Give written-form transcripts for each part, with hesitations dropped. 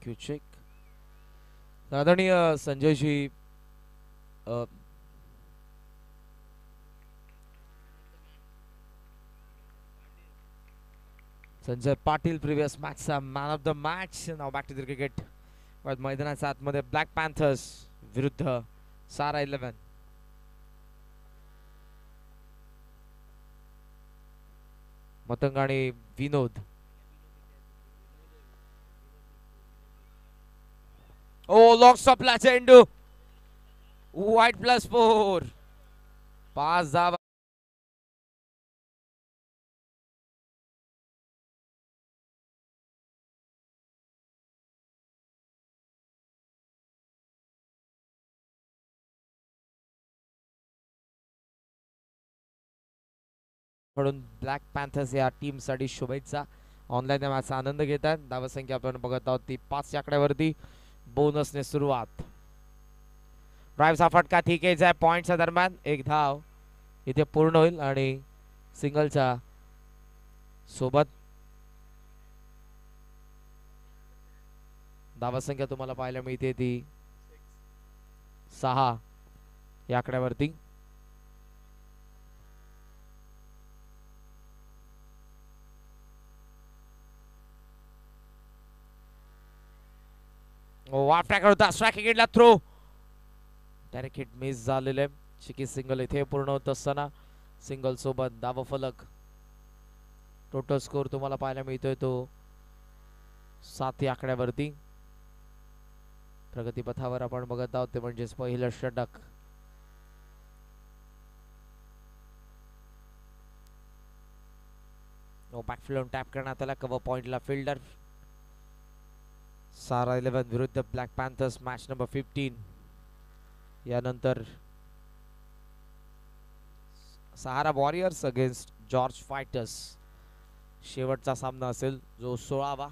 Thank you check. आदरणीय Sanjayji Sanjay Patil previous मॅचचा man of the match. नाव बॅक टू द क्रिकेट. मैदानाच्या आतमध्ये ब्लॅक पॅन्थर्स विरुद्ध सारा 11. मतंग आणि विनोद. ओ लॉक स्टॉपला चेंडू. वाईट +4. 5 धावा. म्हणून ब्लॅक पॅन्थर्स या टीम साठी शुभेच्छा. ऑनलाईन मॅचचा आनंद घेत आहेत. धावसंख्या आपण बघत आहोत ती 5 आकड्यावरती. बोनसने सुरुवात. ड्राईव्हचा फटका ठीक आहे. पॉइंटच्या दरम्यान एक धाव इथे पूर्ण होईल आणि सिंगलच्या सोबत धावसंख्या तुम्हाला पाहायला मिळते ती 6 या आकड्यावरती. वाफ ट्रॅक होता. स्ट्राइक विकेटला थ्रो. डायरेक्ट हिट मिस झालेले आहे. चिकी सिंगल इथे पूर्ण होत असताना सिंगल सोबत धाव फलक. टोटल स्कोर तुम्हाला पाहायला मिळतोय तो 7 या आकड्यावरती. प्रगतीपथावर आपण बघत आहोत ते म्हणजेच पहिलं षटक. बॅकफिल्ड टॅप करण्यात आला. कव्हर पॉइंटला फिल्डर. सारा 11 विरुद्ध ब्लॅक पॅन्थर्स मॅच नंबर 15. यानंतर Sahara warriors against George fighters शेवटचा सामना असेल जो 16वा.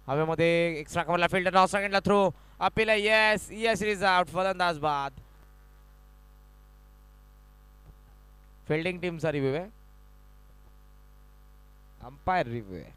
हवेमध्ये एक्स्ट्रा कव्हरला फिल्डर नाव सेकंडला throw. Appeal yes yes is out. फलंदाज बाद. फिल्डिंग टीमचा रिव्ह्यू आहे. अंपायर रिव्ह्यू आहे.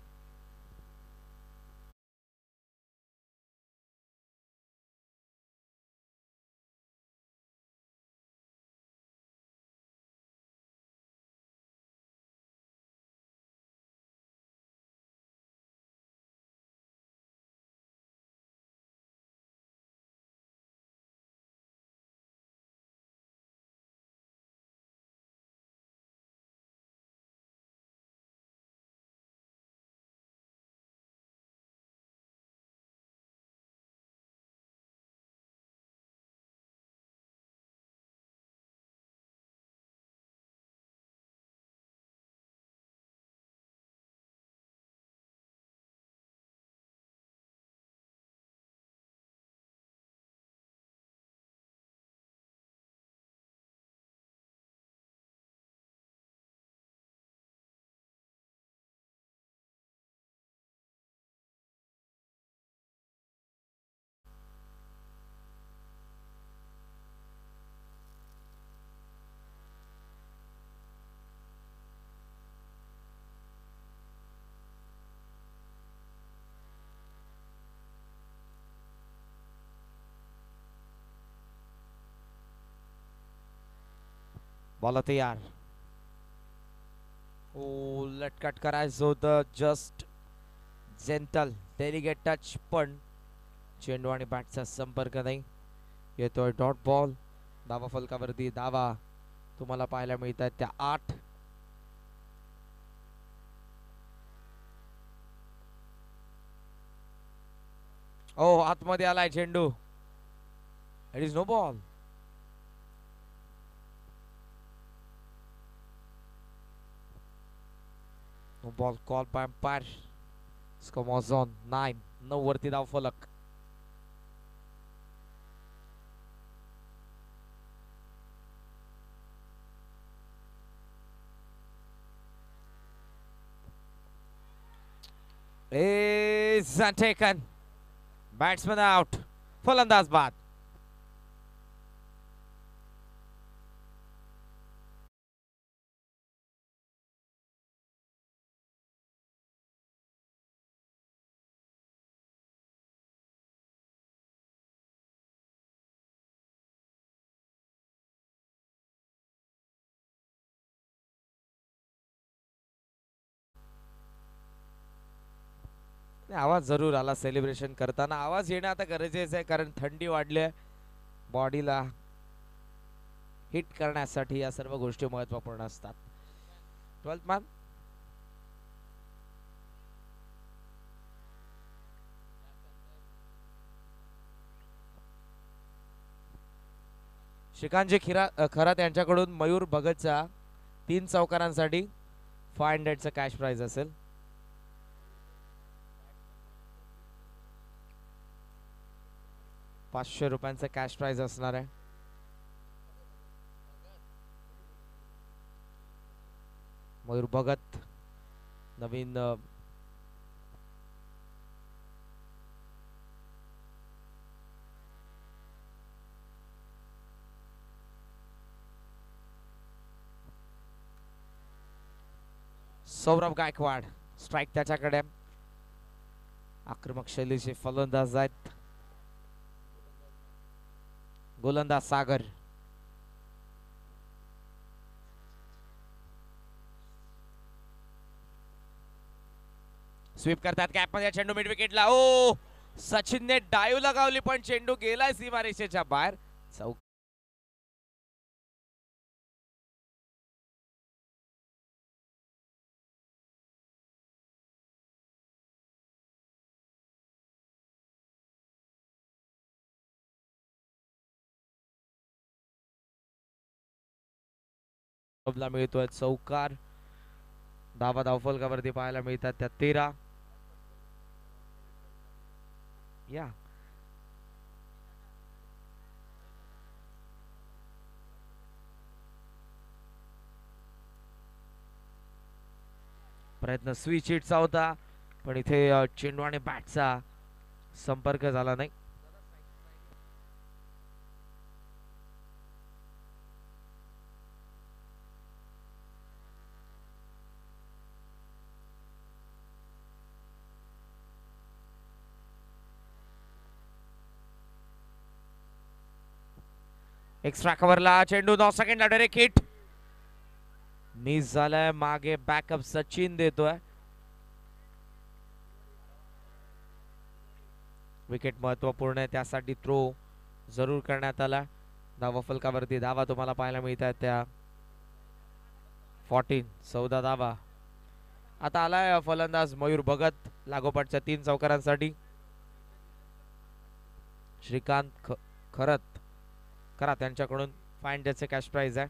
बॉल तयार. ओ लटकट करायचं होतं. जस्ट जेंटल डेलिगेट टच पण चेंडू आणि बॅटचा संपर्क नाही. येतोय डॉट बॉल. धावा फलकावरती धावा तुम्हाला पाहायला मिळतात त्या 8. ओ आतमध्ये आलाय चेंडू. It is no ball. No ball call by umpire. Score on 9. 9 वरती धाव फलक. is taken. Batsman out. फलंदाज बाद. आवाज जरूर आला सेलिब्रेशन करताना. आवाज येणं आता गरजेचं आहे कारण थंडी वाढली आहे. बॉडीला हिट करण्यासाठी या सर्व गोष्टी महत्त्वपूर्ण असतात. 12th मॅन श्रीकांतजी खरात यांच्याकडून मयूर भगतचा 3 चौकारांसाठी 500चं कॅश प्राइज असेल. ₹500 कॅश प्राइज असणार आहे. मयूर भगत नवीन सौरभ गायकवाड स्ट्राइक त्याच्याकडे. आक्रमक शैलीचे फलंदाज आहेत. गोलंदाज सागर. स्वीप करतात कॅप मध्ये चेंडू मिड विकेटला. ओ सचिनने डायव्ह लगावली पण चेंडू गेलाय सीमारेषेच्या बाहेर. चौक मिळतोय चौकार. धावा धावफलकावरती पाहायला मिळतात त्या 13. या प्रयत्न स्विच हिटचा होता पण इथे चेंडू आणि बॅटचा संपर्क झाला नाही. एक्स्ट्रा कव्हरला चेंडू 9 सेकंडला डायरेक्ट हिट. मिस झालाय. मागे बॅकअप सचिन देतोय. विकेट महत्वपूर्ण आहे त्यासाठी थ्रो जरूर करण्यात आला. धावा फलकावरती धावा तुम्हाला पाहायला मिळतात त्या 14 धावा. आता आलाय फलंदाज मयूर भगत लागोपाठच्या 3 चौकारांसाठी. श्रीकांत खरात त्यांच्याकडून 500चे कॅश प्राइज आहे.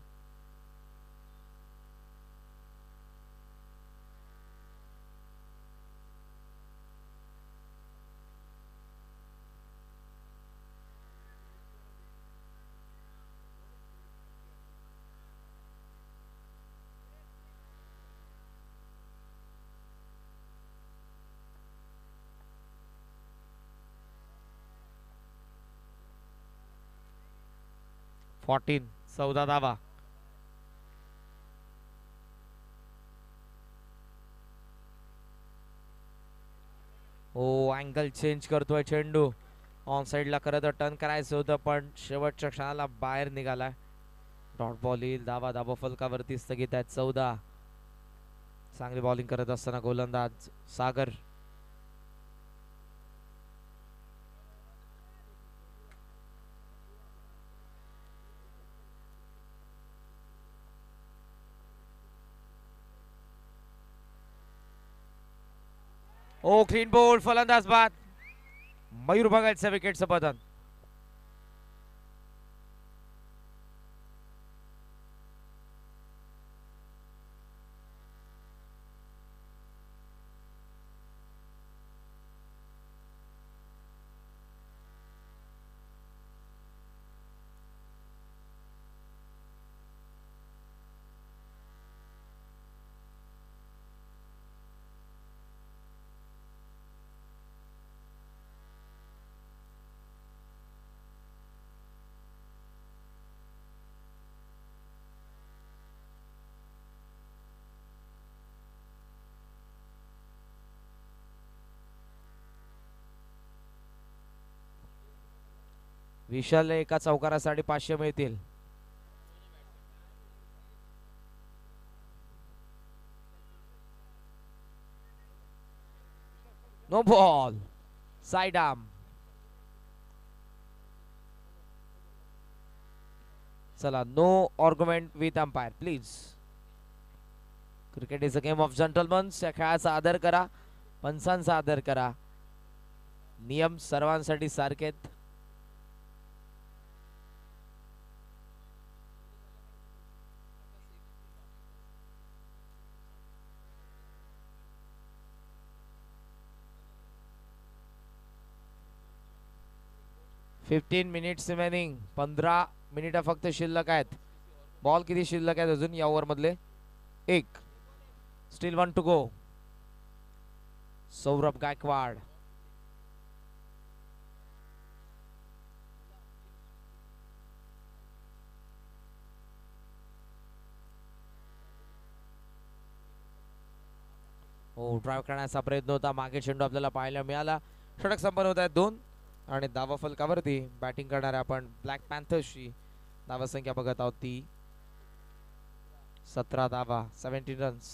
चौदा धावा. ओ अँगल चेंज करतोय चेंडू. ऑन साइडला खरं तर टर्न करायचं होतं पण शेवटच्या क्षणाला बाहेर निघालाय. डॉट बॉल येईल. धावा फलकावरती स्थगित आहेत 14. चांगली बॉलिंग करत असताना गोलंदाज सागर. ओ क्लीन बोल्ड. फलंदाज बाद. मयूर भगतच्या विकेटचं पतन. विशाल एका चौकारासाठी 500 मिळतील. No ball, side arm. चला, no argument with umpire please. Cricket is a game of gentlemans. या खेळाचा आदर करा, पंचांचा आदर करा. नियम सर्वांसाठी सारखेत. Minutes remaining. 15 मिनिटं फक्त शिल्लक आहेत. बॉल किती शिल्लक आहेत अजून या ओव्हर मधले? एक. Still 1 to go. Saurabh Gaikwad. हो, ड्राईव्ह करण्याचा प्रयत्न होता. मागे चेंडू आपल्याला पाहायला मिळाला. षटक संपन्न होत आहेत 2. आणि धावा फलकावरती बॅटिंग करणाऱ्या आपण ब्लॅक पॅन्थर्सची धावसंख्या बघत आहोत ती 17 धावा, 17 रन्स.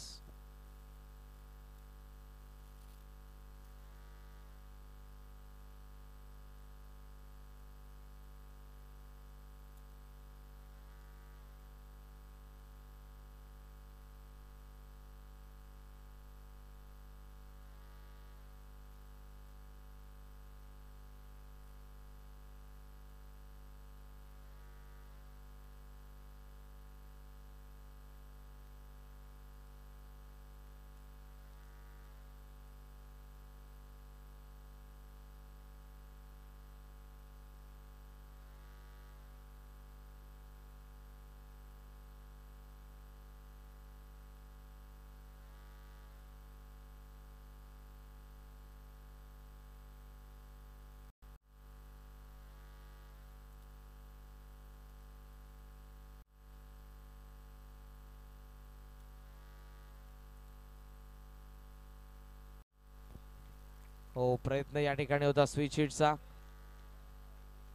हो, प्रयत्न या ठिकाणी होता स्विच हिटचा.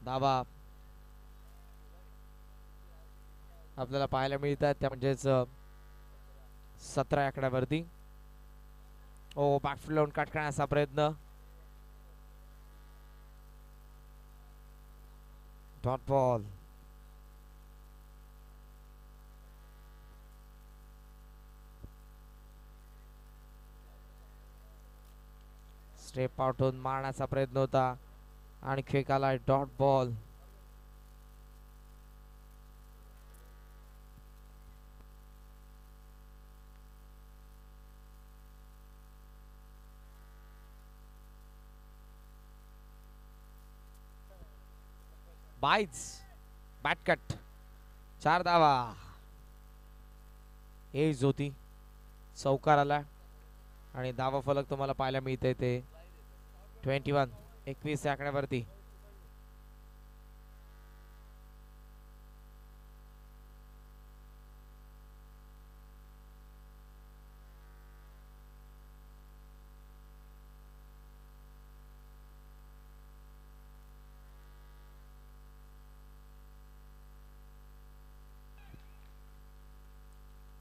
धावा आपल्याला पाहायला मिळतात त्या म्हणजेच 17 आकड्यावरती. ओ, बॅकफुट लावून कट करण्याचा प्रयत्न. Dot ball. स्टेप आउट होऊन मारण्याचा प्रयत्न होता आणि खेक आलाय. Dot ball. Byes bat cut. 4 धावा. एज होती, चौकार आला आणि धावा फलक तुम्हाला पाहायला मिळते ते 21 आकड्यावरती.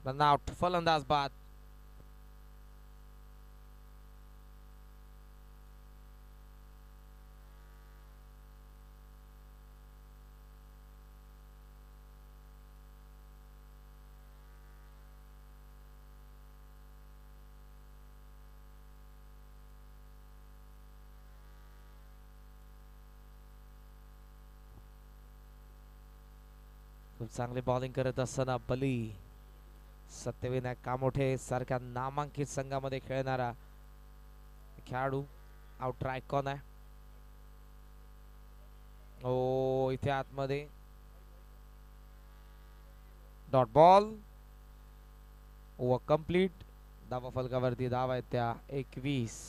Run out. फलंदाज बाद. खूप चांगली बॉलिंग करत असताना बली सत्यविनायक कामोठे सारख्या नामांकित संघामध्ये खेळणारा खेळाडू आउट आयकॉन आहे. ओ, इथे आतमध्ये डॉट बॉल. Over complete. धावा फलकावरती धावा आहेत त्या 21.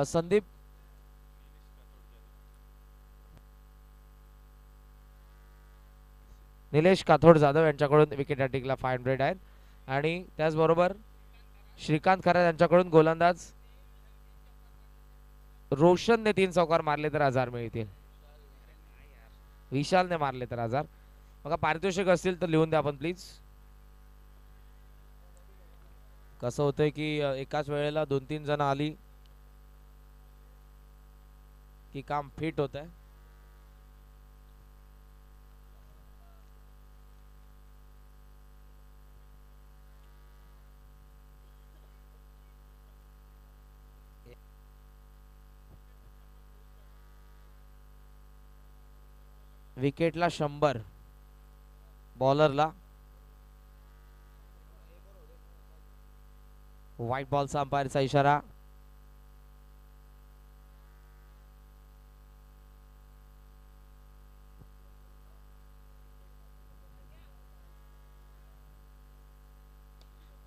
संदीप निलेश काथोड जाधव यांच्याकडून विकेट टेकला 500 आहेत. आणि त्याचबरोबर श्रीकांत खरात यांच्याकडून गोलंदाज रोशनने 3 चौकार मारले तर 1000 मिळतील. विशालने मारले तर 1000. बघा पारितोषिक असतील तर लिहून द्या आपण प्लीज. कसं होतंय की एकाच वेळेला 2-3 जण आली की काम फिट होत आहे. विकेटला 100 बॉलरला. व्हाईट बॉलचा अंपायरचा इशारा.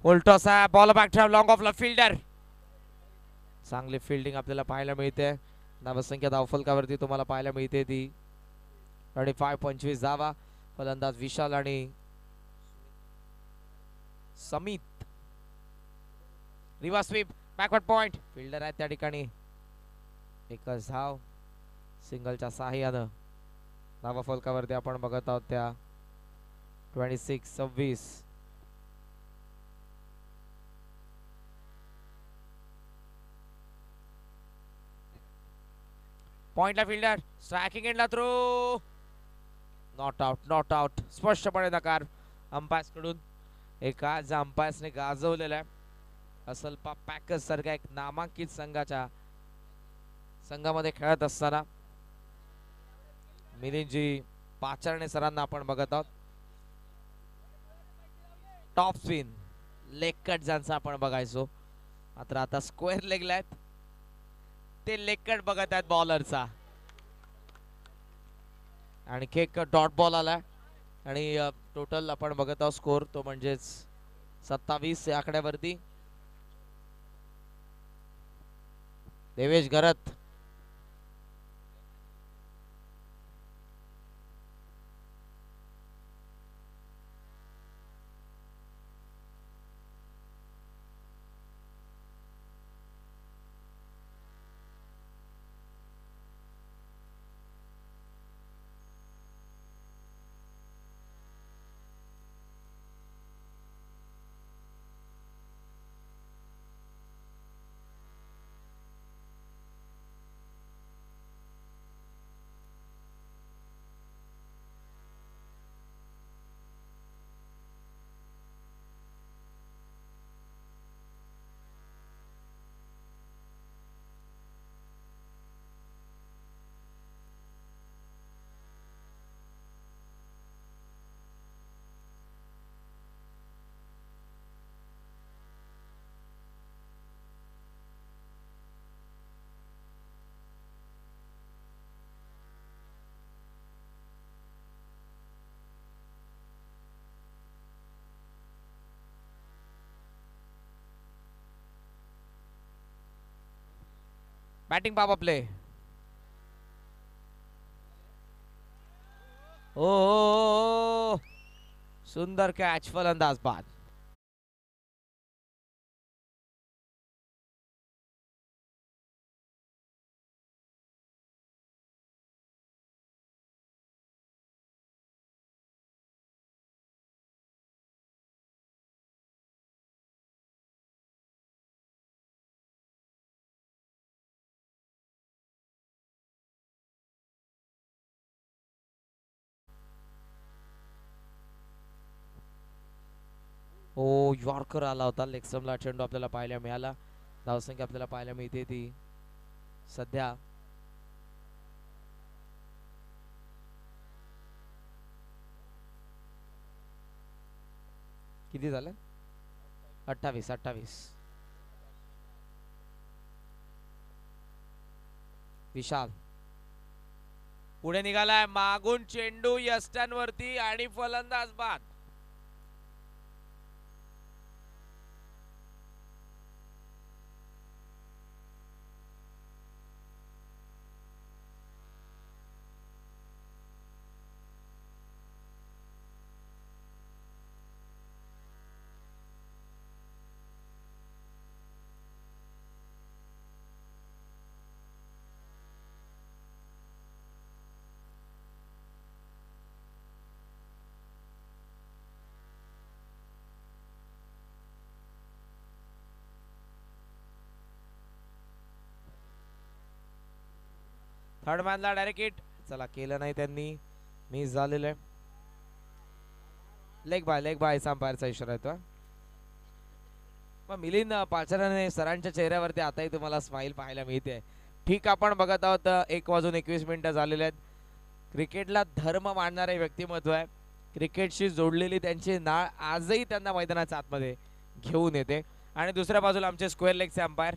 उलटॉस आहे. Ball back trap long off ला फिल्डर. चांगली फिल्डिंग आपल्याला पाहायला मिळते. धावसंख्या धावफलकावरती तुम्हाला पाहायला मिळते ती 25 धावा. फलंदाज विशाल आणि Samit. Reverse sweep backward point. Fielder आहे त्या ठिकाणी. एकच धाव सिंगलच्या सहाय्यानं. धावा फलकावरती आपण बघत आहोत त्या 26-26. पॉइंटला फिल्डर. स्ट्रायकिंग एंडला throw. Not out. Not out. स्पष्टपणे नकार अंपायर्स कडून. एका अंपायर्सने गाजवलेला आहे. असलपा पॅकर्स सारख्या एक नामांकित संघामध्ये खेळत असताना मिलिंदजी पाचारणे सरांना आपण बघत आहोत. टॉप स्पिन लेग कट ज्यांचा आपण बघायचो, मात्र आता स्क्वेअर लेगला आहेत. ते लेग कट बघत आहेत बॉलरचा. आणि एक डॉट बॉल आलाय. आणि टोटल आपण बघत आहोत स्कोर तो म्हणजेच 27 या आकड्यावरती. देवेश गरत बॅटिंग पापा प्ले. ओ सुंदर कॅच. फलंदाज बाद. ओ यॉर्कर आला होता. लेगस्टंपला चेंडू आपल्याला पाहायला मिळाला. धावसंख्या आपल्याला पाहायला मिळते ती सध्या किती झालं? 28. विशाल पुढे निघालाय. मागून चेंडू यस्टन वरती आणि फलंदाज बाद. थर्ड मॅनला डायरेक्ट हिट. चला केलं नाही त्यांनी, मिस झालेलं आहे. लेग बाय अंपायरचा इशारा येतो. मग मिलिंद पाचाराने सरांच्या चेहऱ्यावरती आताही तुम्हाला स्माइल पाहायला मिळते. ठीक, आपण बघत आहोत 1:21 झालेले आहेत. क्रिकेटला धर्म मानणारे व्यक्तिमत्व आहे. क्रिकेटशी जोडलेली त्यांची नाळ आजही त्यांना मैदानाच्या आतमध्ये घेऊन येते. आणि दुसऱ्या बाजूला आमचे स्क्वेअर लेगचे अंपायर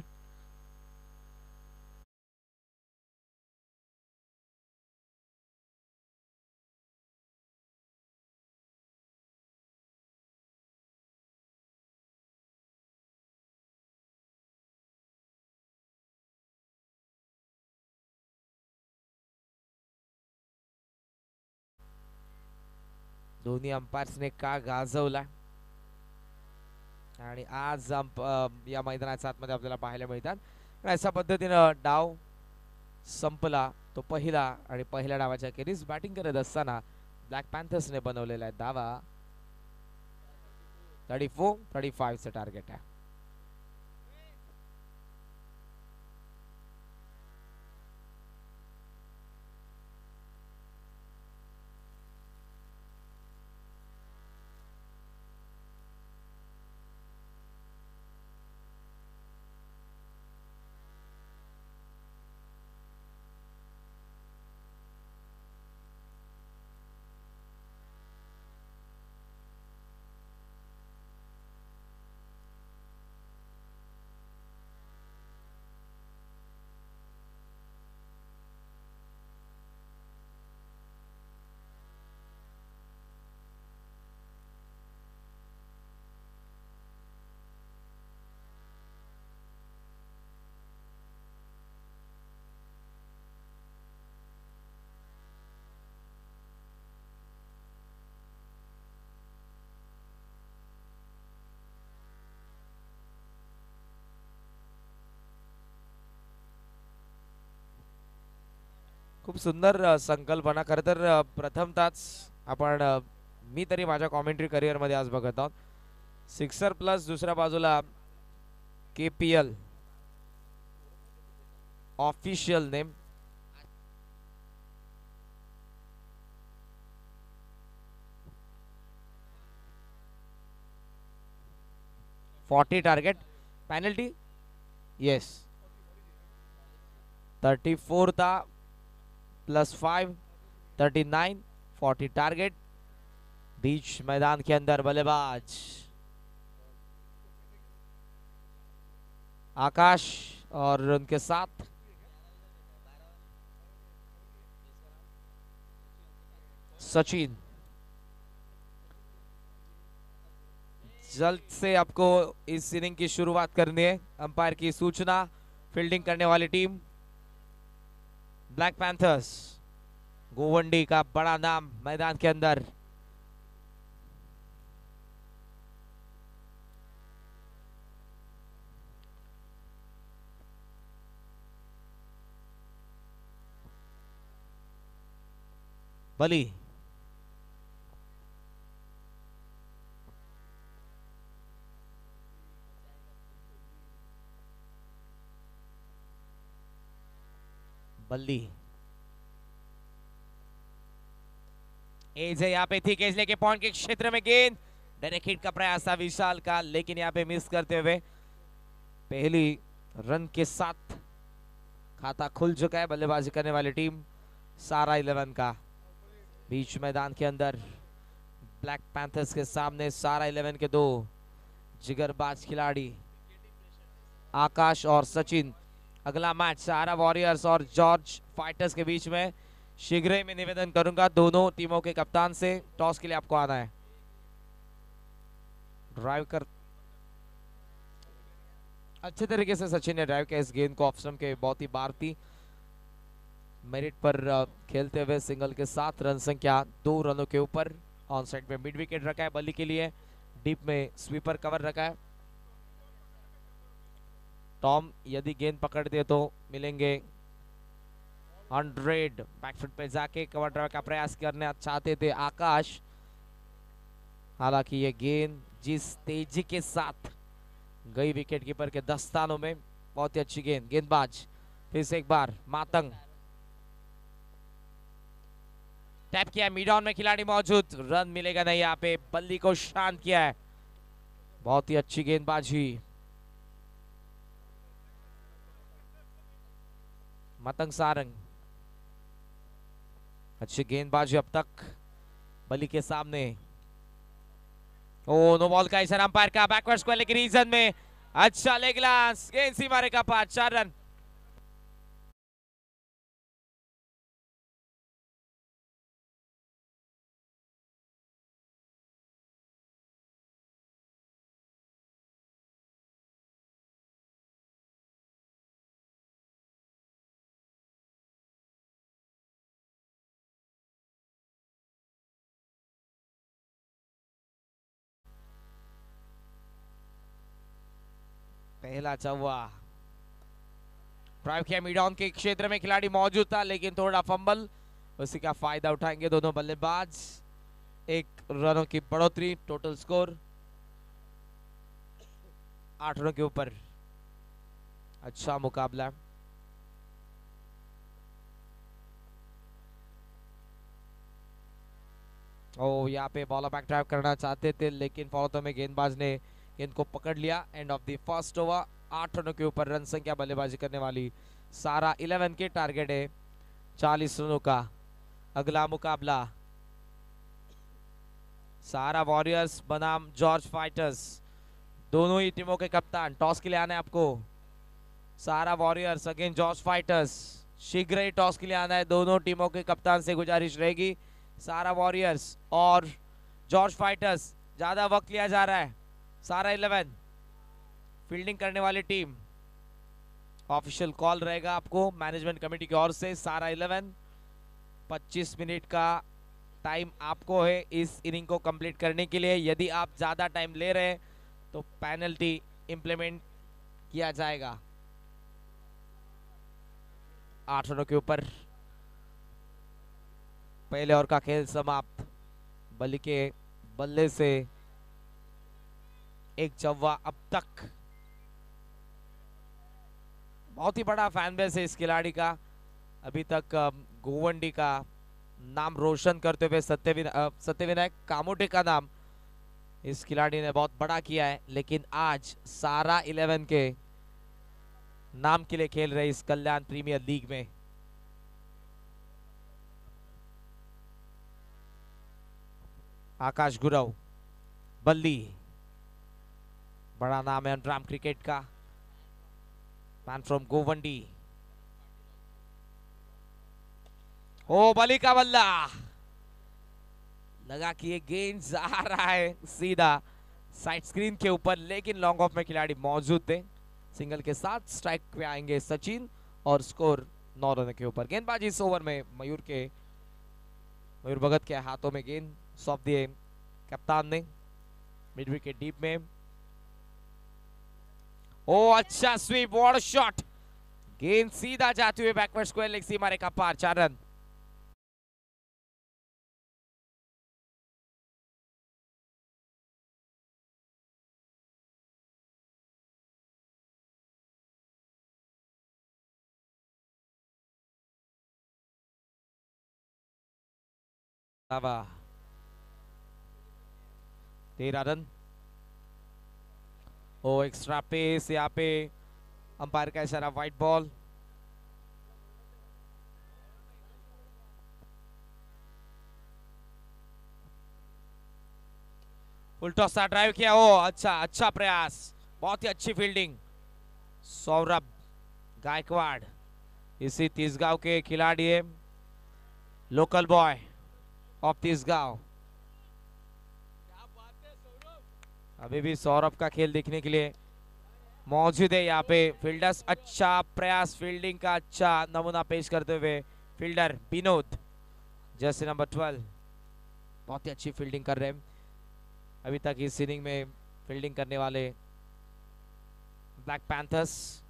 दोन्ही अंपायर्सने का गाजवला आणि आज या मैदानाच्या आतमध्ये आपल्याला पाहायला मिळतात. अशा पद्धतीनं डाव संपला तो पहिला. आणि पहिल्या डावाच्या अखेरीस बॅटिंग करत असताना ब्लॅक पॅन्थर्सने बनवलेला आहे धावा. 34-35 टार्गेट आहे. खूप सुंदर संकल्पना. खरं तर प्रथमताच आपण मी तरी माझ्या कॉमेंट्री करिअरमध्ये आज बघत आहोत सिक्सर प्लस दुसऱ्या बाजूला KPL official name. $40 target. Penalty yes. 34 था +5 39 40 टारगेट. बीच मैदान के अंदर बल्लेबाज आकाश और उनके साथ सचिन. जल्द से आपको इस इनिंग की शुरुआत करनी है. अंपायर की सूचना. फील्डिंग करने वाली टीम ब्लैक पैंथर्स. गोवंडी का बड़ा नाम मैदान के अंदर. बली बल्ली एज है यहाँ पे थी एज लेके पॉइंट के क्षेत्र में गेंद. डायरेक्ट हिट का प्रयास था विशाल का, लेकिन यहाँ पे मिस करते हुए पहली रन के साथ खाता खुल चुका है बल्लेबाजी करने वाली टीम सारा 11 का. बीच मैदान के अंदर ब्लैक पैंथर्स के सामने सारा 11 के दो जिगरबाज खिलाड़ी आकाश और सचिन. अगला मैच सहारा वॉरियर्स और जॉर्ज फाइटर्स के बीच में. शीघ्र ही मैं निवेदन करूंगा दोनों टीमों के कप्तान से, टॉस के लिए आपको आना है. ड्राइव कर अच्छे तरीके से सचिन ने ड्राइव किया इस गेंद को ऑफ स्टंप के बहुत ही बार थी. मेरिट पर खेलते हुए सिंगल के साथ रन संख्या 2 रनों के ऊपर. ऑन साइड में मिड विकेट रखा है बल्ली के लिए. डीप में स्वीपर कवर रखा है. टॉम यदि गेंद पकड़ दे तो मिलेंगे 100. बैकफुट पे जाके कवर ड्राइव का प्रयास करना चाहते थे आकाश. हालांकि ये गेंद जिस तेजी के साथ गई विकेट कीपर के दस्तानों में, बहुत ही अच्छी गेंद. गेंदबाज फिर से एक बार मातंग. टैप किया है, मिड ऑन में खिलाड़ी मौजूद, रन मिलेगा नहीं यहाँ पे, बल्ली को शांत किया है। बहुत ही अच्छी गेंदबाजी, मतंग सारंग, अच्छी गेंदबाजी अब तक बल्ली के सामने। ओ नो बॉल का इशारा अंपायर का, बैकवर्ड स्क्वायर लेकिन रीजन में अच्छा लेग ग्लांस, गेंद सीमा रेखा पार, 4 रन। पहला चौवा ड्राइव किया, मिड ऑन के क्षेत्र में खिलाड़ी मौजूद था लेकिन थोड़ा फंबल, उसी का फायदा उठाएंगे दोनों बल्लेबाज। 1 रनों की बढ़ोतरी, टोटल स्कोर 8 रनों के ऊपर। अच्छा मुकाबला, ओ यहाँ पे बॉलर बैक ड्राइव करना चाहते थे लेकिन फॉलो में गेंदबाज ने गेंद को पकड़ लिया। End of the first over, 8 रनों के ऊपर रन संख्या बल्लेबाजी करने वाली सारा 11 के टारगेट है 40 रनों का। अगला मुकाबला सारा वॉरियर्स बनाम जॉर्ज फाइटर्स, दोनों ही टीमों के कप्तान, टॉस के लिए आना है आपको। सारा वॉरियर्स अगेंस्ट जॉर्ज फाइटर्स, शीघ्र ही टॉस के लिए आना है, दोनों टीमों के कप्तान से गुजारिश रहेगी। सारा वॉरियर्स और जॉर्ज फाइटर्स, ज्यादा वक्त लिया जा रहा है। सारा 11 फील्डिंग करने वाली टीम, ऑफिशियल कॉल रहेगा आपको मैनेजमेंट कमेटी की ओर से। सारा 11 25 मिनट का टाइम आपको है इस इनिंग को कंप्लीट करने के लिए। यदि आप ज्यादा टाइम ले रहे हैं तो पेनल्टी इंप्लीमेंट किया जाएगा। 8 रनों के ऊपर पहले ओवर का खेल समाप्त, बल्ली के बल्ले से 1 चौवा अब तक। बहुत ही बड़ा फैन बेस है इस खिलाड़ी का, अभी तक गोवंडी का नाम रोशन करते हुए सत्यविनायक कामोटे का नाम इस खिलाड़ी ने बहुत बड़ा किया है। लेकिन आज सारा 11 के नाम के लिए खेल रहे इस कल्याण प्रीमियर लीग में। आकाश गुरव, बल्ली, बड़ा नाम है अंडरआर्म क्रिकेट का, मैन फ्रॉम गोवंडी। ओ बल्ली का बल्ला लगा कि ये गेंद आ रहा है सीधा साइड स्क्रीन के ऊपर, लेकिन लॉन्ग ऑफ में खिलाड़ी मौजूद थे। सिंगल के साथ स्ट्राइक पे आएंगे सचिन और स्कोर 9 रन के ऊपर। गेंदबाजी इस ओवर में मयूर भगत के हाथों में गेंद सौंप दिए कप्तान ने मिड विकेट डीप में। ओ अच्छा स्वीप, व्हाट अ शॉट, गेंद सीधा जाते हुए बैकवर्ड स्क्वायर लेग सीमा रेखा पार, 4 रन। हवा 13 रन। ओ एक्स्ट्रा पेस, यहाँ पे अंपायर का इशारा, व्हाइट बॉल। फुल टॉस सा ड्राइव किया, ओ अच्छा प्रयास, बहुत ही अच्छी फील्डिंग। सौरभ गायकवाड़ इसी तिसगांव के खिलाड़ी है, लोकल बॉय ऑफ तिसगांव। अभी भी सौरभ का खेल देखने के लिए मौजूद है यहाँ पे। फील्डर्स, अच्छा प्रयास, फील्डिंग का अच्छा नमूना पेश करते हुए फील्डर विनोद, जर्सी नंबर 12, बहुत ही अच्छी फील्डिंग कर रहे हैं अभी तक इस इनिंग में फील्डिंग करने वाले ब्लैक पैंथर्स।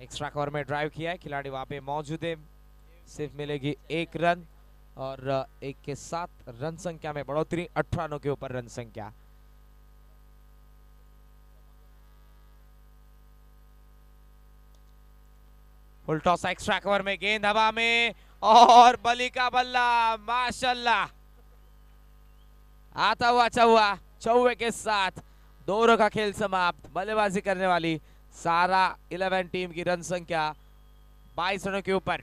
एक्स्ट्रा कवर में ड्राइव किया है, खिलाड़ी वहां पे मौजूद है, सिर्फ मिलेगी 1 रन और 1 के साथ रन संख्या में बढ़ोतरी, 18 रनों के ऊपर रन संख्या। फुल टॉस एक्स्ट्रा कवर में गेंद हवा में और बली का बल्ला माशाल्लाह आता हुआ चौवा, चौवे के साथ 2 ओवर का खेल समाप्त। बल्लेबाजी करने वाली सारा 11 टीम की रन संख्या 22 रनों के ऊपर।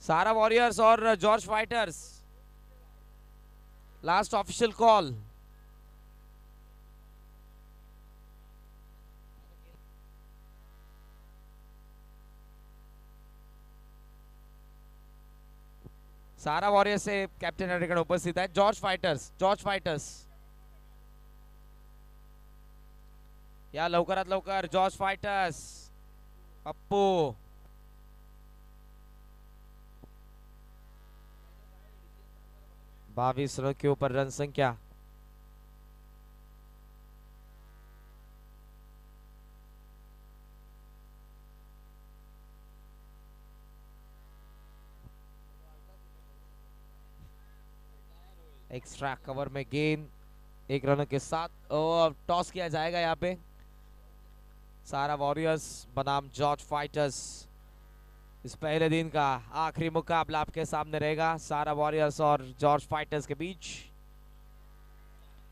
सारा वॉरियर्स और George fighters last official call. सारा वॉरियर्स से कॅप्टन या ठिकाणी उपस्थित आहे जॉर्ज फाइटर्स। जॉर्ज फाइटर्स या लवकरात लवकर जॉर्ज फाइटर्स। पप्पू 22 रनों के ऊपर रन संख्या। एक्स्ट्रा कवर में गेंद 1 रनों के साथ और टॉस किया जाएगा यहाँ पे। सारा वॉरियर्स बनाम जॉर्ज फाइटर्स इस पहले दिन का आखिरी मुकाबला आपके सामने रहेगा सारा वॉरियर्स और जॉर्ज फाइटर्स के बीच।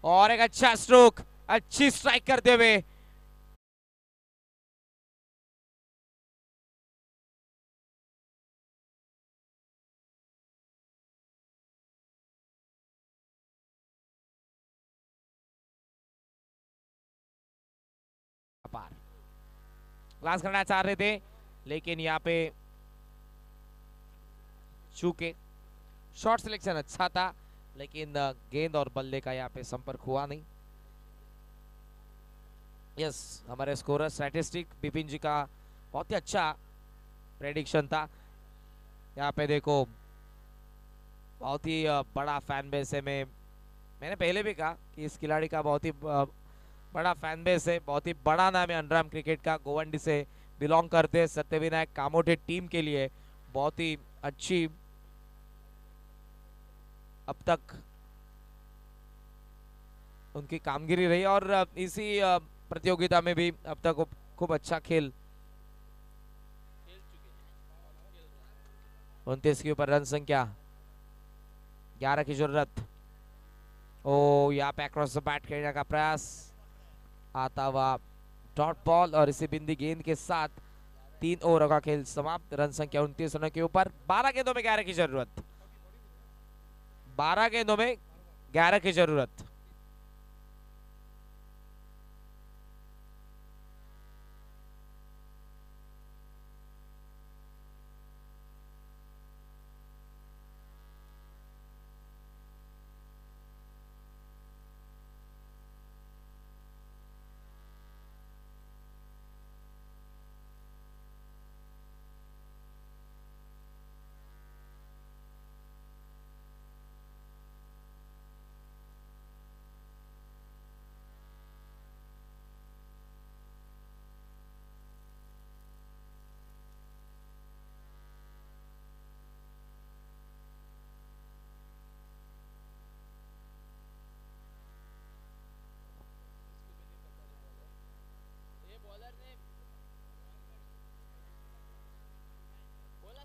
और एक अच्छा स्ट्रोक, अच्छी स्ट्राइक करते हुए क्लास करना चाह रहे थे लेकिन यहाँ पे चूके शॉट सिलेक्शन अच्छा था लेकिन गेंद और बल्ले का यहाँ पे संपर्क हुआ नहीं। यस हमारे स्कोरर स्टैटिस्टिक बिपिन जी का बहुत ही अच्छा प्रेडिक्शन था। यहाँ पे देखो बहुत ही बड़ा फैन बेस है। मैंने पहले भी कहा कि इस खिलाड़ी का बहुत ही बड़ा फैन बेस है, बहुत ही बड़ा नाम है अंडरआर्म क्रिकेट का। गोवंडी से बिलोंग करते सत्यविनायक कामोठे टीम के लिए बहुत ही अच्छी अब तक उनकी कामगिरी रही और इसी प्रतियोगिता में भी अब तक खूब अच्छा खेल 29 के ऊपर रन संख्या 11 की जरूरत। ओ यहाँ पे क्रॉस बैट खेलने का प्रयास आता हुआ डॉट बॉल और इसी बिंदी गेंद के साथ 3 ओवर का खेल समाप्त। रन संख्या 29 रनों के ऊपर। 12 गेंदों में 11 की जरूरत। 12 गेंदों में 11 की जरूरत।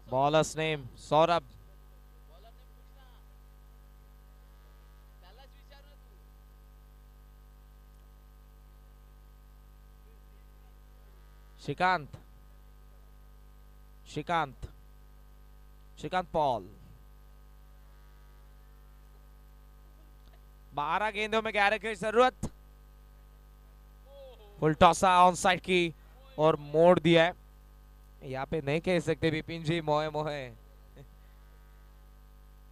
Bowlers name Saurabh. श्रीकांत श्रीकांत श्रीकांत पॉल। 12 गेंदों में 11 की जरूरत। फुल टॉसा ऑन साइड की और मोड़ दिया है। यहाँ पे नहीं कह सकते बिपिन जी मोहे मोहे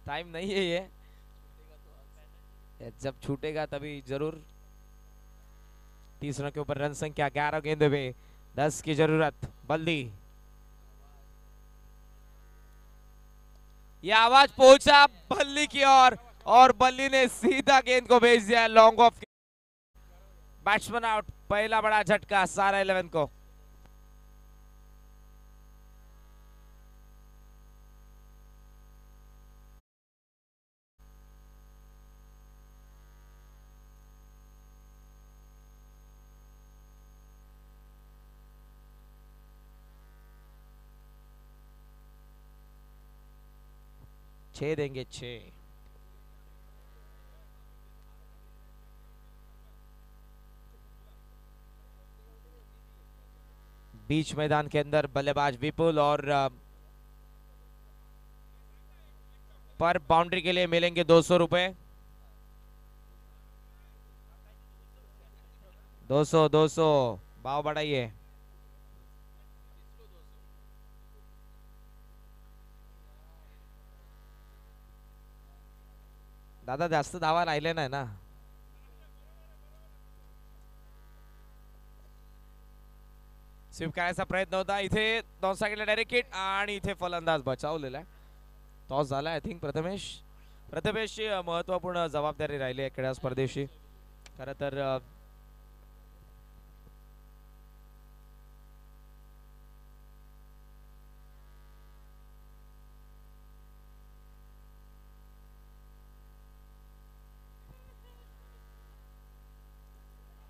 टाइम नहीं है ये, जब छूटेगा तभी जरूर। 30 रनों के ऊपर रन संख्या 11 गेंदों में 10 की जरूरत। बल्दी यह आवाज पहुंचा बल्ली की ओर और बल्ली ने सीधा गेंद को भेज दिया लॉन्ग ऑफ। Batsman out. पहला बड़ा झटका सारा 11 को। 6 देंगे 6। बीच मैदान के अंदर बल्लेबाज विपुल और पर बाउंड्री के लिए मिलेंगे 200 रुपए। 200 200 भाव बढ़ाइए। दादा जास्त धावा राहिले नाही ना। स्वीप करायचा प्रयत्न होता इथे टॉस गेला डायरेक्ट हिट आणि इथे फलंदाज बचावलेला आहे। टॉस झाला आय थिंक प्रथमेशची महत्त्वपूर्ण जबाबदारी राहिली आहे क्रीडा स्पर्धेशी। खरं तर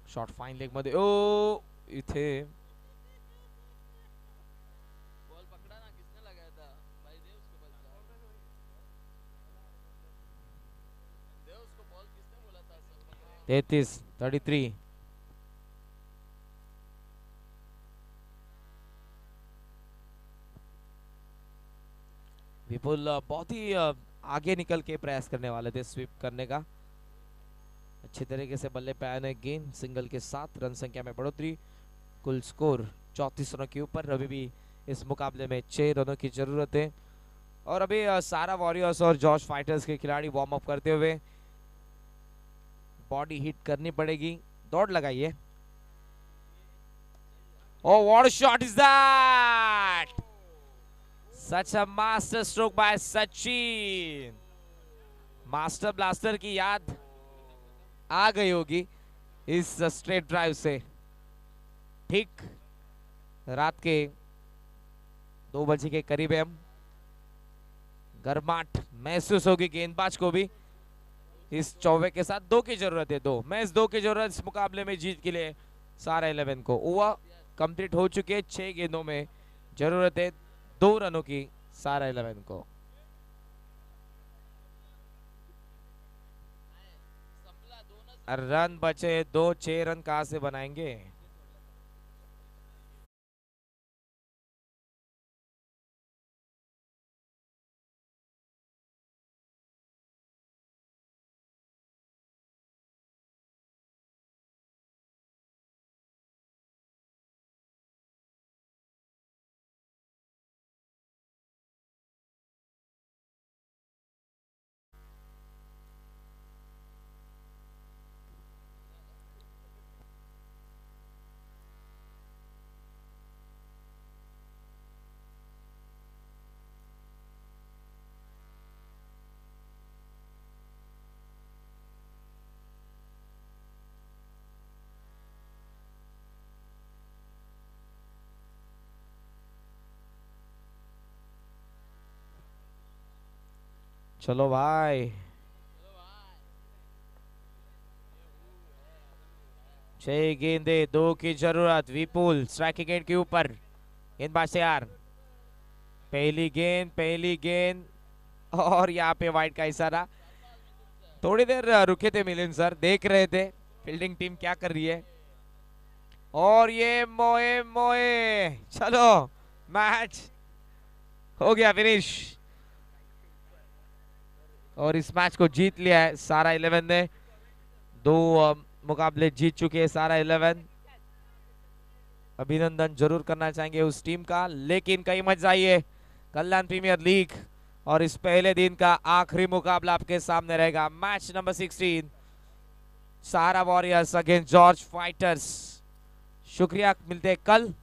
शॉट फाईन लेग मध्ये ओ इथे बॉल पकड़ा ना, किसने लगाया था भाई? दे उसको बॉल, दे उसको बॉल, किसने बोला था सर? 33 विपुल बहुत ही आगे निकल के प्रयास करने वाले थे स्वीप करने का। अच्छी तरीके से बल्ले पे आए गेंद सिंगल के साथ रन संख्या में बढ़ोतरी। कुल स्कोर 34 रनों के ऊपर। अभी भी इस मुकाबले में 6 रनों की जरूरत है और अभी सारा वॉरियर्स और जॉर्ज फाइटर्स के खिलाड़ी वार्म अप करते हुए बॉडी हिट करनी पड़ेगी। दौड़ लगाइए। Oh, what a shot is that! Such a master stroke by Sachin. Master blaster की याद आ गई होगी इस स्ट्रेट ड्राइव से। ठीक रात के 2 बजे के करीब है हम। गर्माहट महसूस होगी गेंदबाज को भी। इस चौवे के साथ 2 की जरूरत है। 2 मैच 2 की जरूरत इस मुकाबले में जीत के लिए सारा 11 को। ओवर कंप्लीट हो चुके 6 गेंदों में जरूरत है 2 रनों की सारा 11 को। रन बचे 2, 6 रन कहां से बनाएंगे? चलो भाई 6 गेंदे 2 की जरूरत। विपुल स्ट्राइकिंग एंड के ऊपर गेंदबाज तैयार। पहली गेंद और यहाँ पे वाइड का इशारा। थोड़ी देर रुके थे मिलिंद सर, देख रहे थे फील्डिंग टीम क्या कर रही है। और ये मोए चलो मैच हो गया फिनिश और इस मैच को जीत लिया है सारा 11 ने। 2 मुकाबले जीत चुके हैं सारा 11। अभिनंदन जरूर करना चाहेंगे उस टीम का। लेकिन कहीं मत जाइए, कल्याण प्रीमियर लीग और इस पहले दिन का आखिरी मुकाबला आपके सामने रहेगा। मैच नंबर 16 सहारा वॉरियर्स अगेंस्ट जॉर्ज फाइटर्स। शुक्रिया, मिलते हैं कल।